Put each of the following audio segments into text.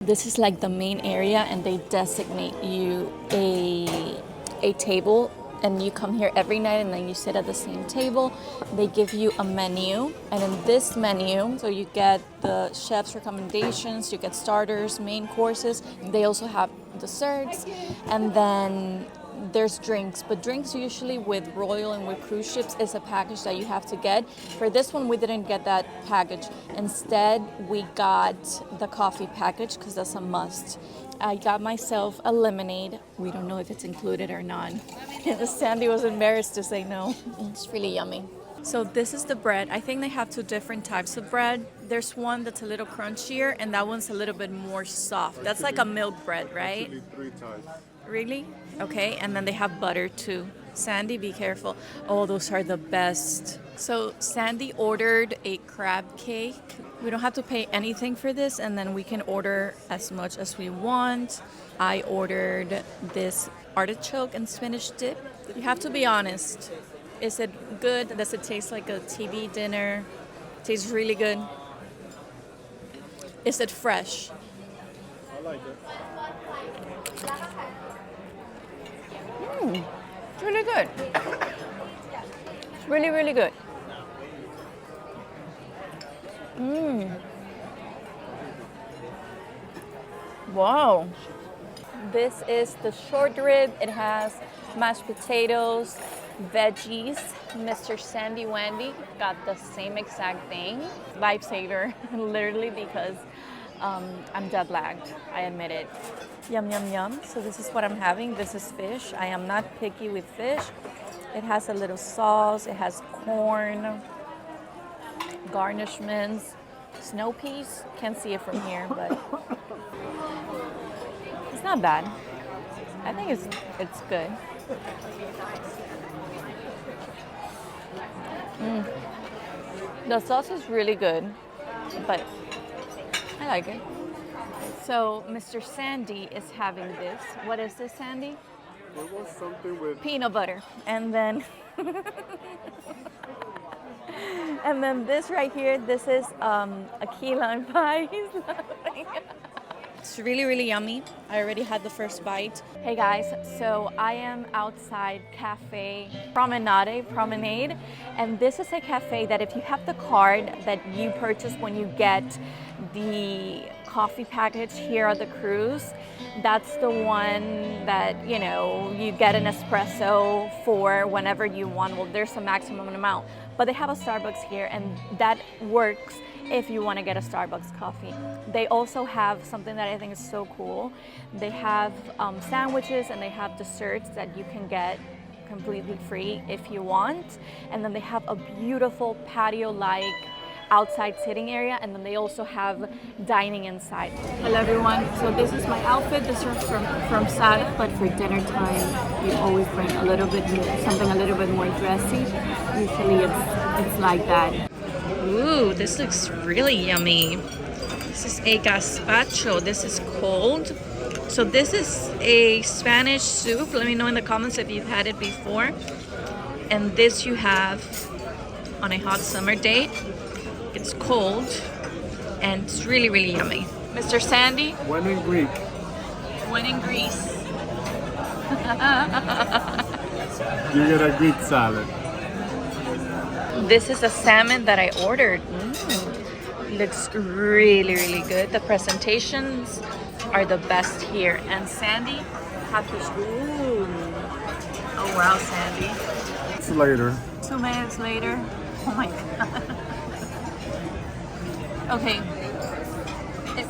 this is like the main area, and they designate you a table, and you come here every night and then you sit at the same table. They give you a menu, and in this menu, so you get the chef's recommendations, you get starters, main courses. They also have desserts, and then there's drinks, but drinks usually with Royal and with cruise ships is a package that you have to get. For this one, we didn't get that package. Instead, we got the coffee package because that's a must. I got myself a lemonade. We don't know if it's included or not. Sandy was embarrassed to say no. It's really yummy. So this is the bread. I think they have two different types of bread. There's one that's a little crunchier, and that one's a little bit more soft. That's like a milk bread, right? Actually, 3 types. Really? Okay, and then they have butter too. Sandy, be careful. Oh, those are the best. So Sandy ordered a crab cake. We don't have to pay anything for this, and then we can order as much as we want. I ordered this artichoke and spinach dip. You have to be honest. Is it good? Does it taste like a TV dinner? Tastes really good. Is it fresh? I like it. It's really good. It's really, really good. Wow. This is the short rib. It has mashed potatoes, veggies. Mr. Sandy Wendy got the same exact thing. Lifesaver, literally, because I'm jet lagged. I admit it. Yum, yum, yum. So this is what I'm having. This is fish. I am not picky with fish. It has a little sauce. It has corn, garnishments, snow peas. Can't see it from here, but it's not bad. I think it's good. The sauce is really good, but I like it. So Mr. Sandy is having this. What is this, Sandy? It was something with Peanut butter. And then and then this right here, this is a key lime pie. It's really, really yummy. I already had the first bite. Hey guys, so I am outside Cafe Promenade, and this is a cafe that if you have the card that you purchase when you get the coffee package here on the cruise, that's the one that, you know, you get an espresso for whenever you want. Well, there's a maximum amount, but they have a Starbucks here, and that works if you want to get a Starbucks coffee. They also have something that I think is so cool. They have sandwiches, and they have desserts that you can get completely free if you want. And then they have a beautiful patio-like outside sitting area, and then they also have dining inside. Hello everyone, so this is my outfit. This is from SAG, but for dinner time you always bring a little bit more, something a little bit more dressy. Usually it's like that. Ooh, this looks really yummy. This is a gazpacho. This is cold. So this is a Spanish soup. Let me know in the comments if you've had it before. And this you have on a hot summer day. It's cold and it's really, really yummy. Mr. Sandy? when in Greek. When in Greece. You get a Greek salad. This is a salmon that I ordered. Looks really, really good. The presentations are the best here. And Sandy had this. Ooh. Oh wow, Sandy. It's later. 2 minutes later. Oh my god. Okay.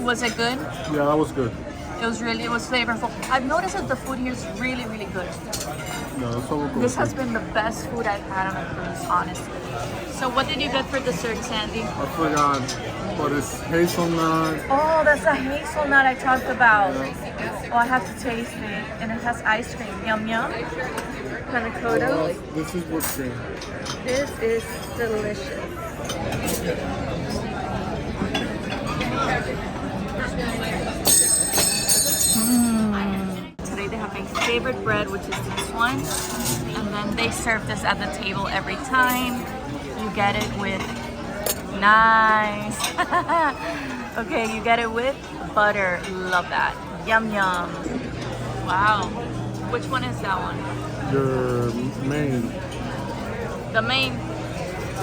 Was it good? Yeah, that was good. It was flavorful. I've noticed that the food here is really, really good. No, that's all good. This has been the best food I've had on a cruise, honestly. So what did you get for dessert, Sandy? I forgot. What is hazelnut? Oh, that's the hazelnut I talked about. Oh, I have to taste it. And it has ice cream. Yum, yum. Panna cotta. This is whipped cream. This is delicious. Today they have my favorite bread, which is this one. And then they serve this at the table every time. You get it with nice. Okay, you get it with butter. Love that. Yum yum. Wow. Which one is that one? Your main. The main.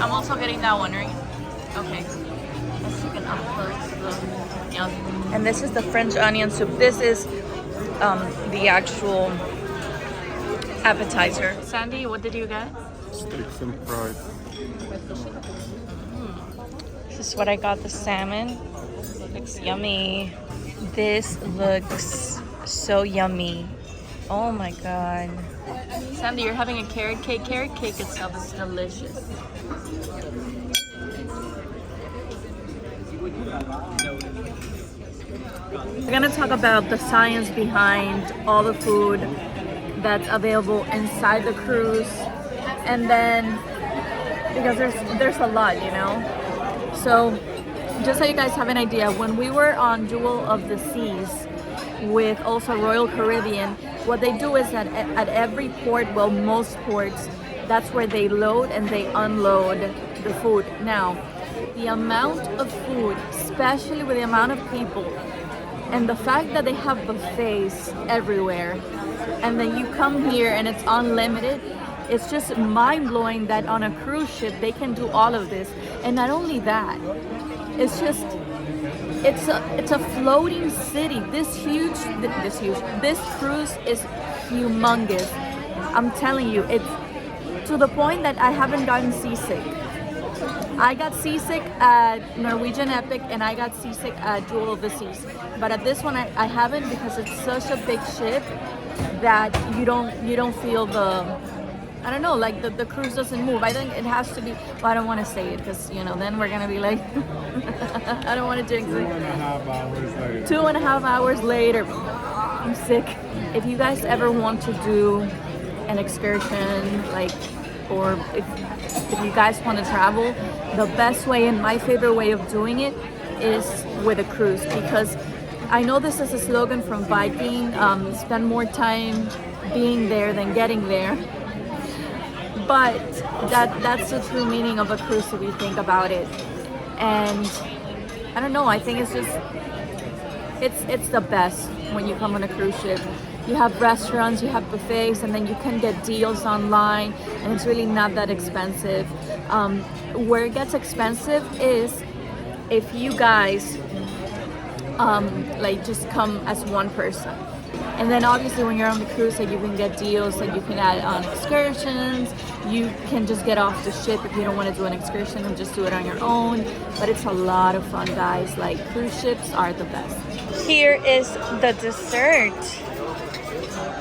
I'm also getting that one, right? Okay. Let's take an up close. Yum. And this is the French onion soup. This is the actual appetizer. Sandy, what did you get? Steaks and fries. This is what I got, the salmon. Looks yummy. This looks so yummy. Oh my god. Sandy, you're having a carrot cake. Carrot cake itself is delicious. We're gonna talk about the science behind all the food that's available inside the cruise, and then because there's a lot, you know. So just so you guys have an idea, when we were on Jewel of the Seas with also Royal Caribbean, what they do is that at every port, well, most ports, that's where they load and they unload the food. Now, the amount of food, especially with the amount of people, and the fact that they have buffets everywhere, and then you come here and it's unlimited, it's just mind-blowing that on a cruise ship they can do all of this. And not only that, it's just it's a floating city. This cruise is humongous. I'm telling you, it's to the point that I haven't gotten seasick. I got seasick at Norwegian Epic and I got seasick at Jewel of the Seas, but at this one I haven't, because it's such a big ship that you don't feel the, I don't know, like the cruise doesn't move. I think it has to be, well, I don't want to say it because, you know, then we're gonna be like I don't want to jinx it. 2.5 hours later. 2.5 hours later, I'm sick. If you guys ever want to do an excursion, like, or if you guys want to travel, the best way and my favorite way of doing it is with a cruise, because I know this is a slogan from Viking, spend more time being there than getting there, but that's the true meaning of a cruise if you think about it. And I don't know, I think it's just it's the best when you come on a cruise ship. You have restaurants, you have buffets, and then you can get deals online, and it's really not that expensive. Where it gets expensive is if you guys like just come as one person. And then obviously when you're on the cruise, like, you can get deals, like you can add on excursions, you can just get off the ship if you don't want to do an excursion and just do it on your own. But it's a lot of fun, guys. Like, cruise ships are the best. Here is the dessert.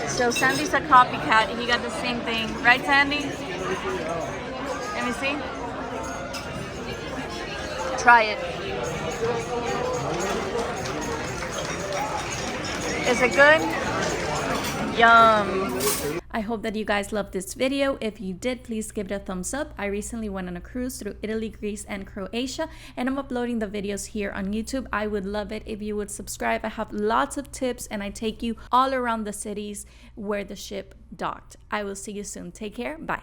So Sandy's a copycat. He got the same thing. Right, Sandy? Let me see. Try it. Is it good? Yum. I hope that you guys loved this video. If you did, please give it a thumbs up. I recently went on a cruise through Italy, Greece, and Croatia, and I'm uploading the videos here on YouTube. I would love it if you would subscribe. I have lots of tips, and I take you all around the cities where the ship docked. I will see you soon. Take care. Bye.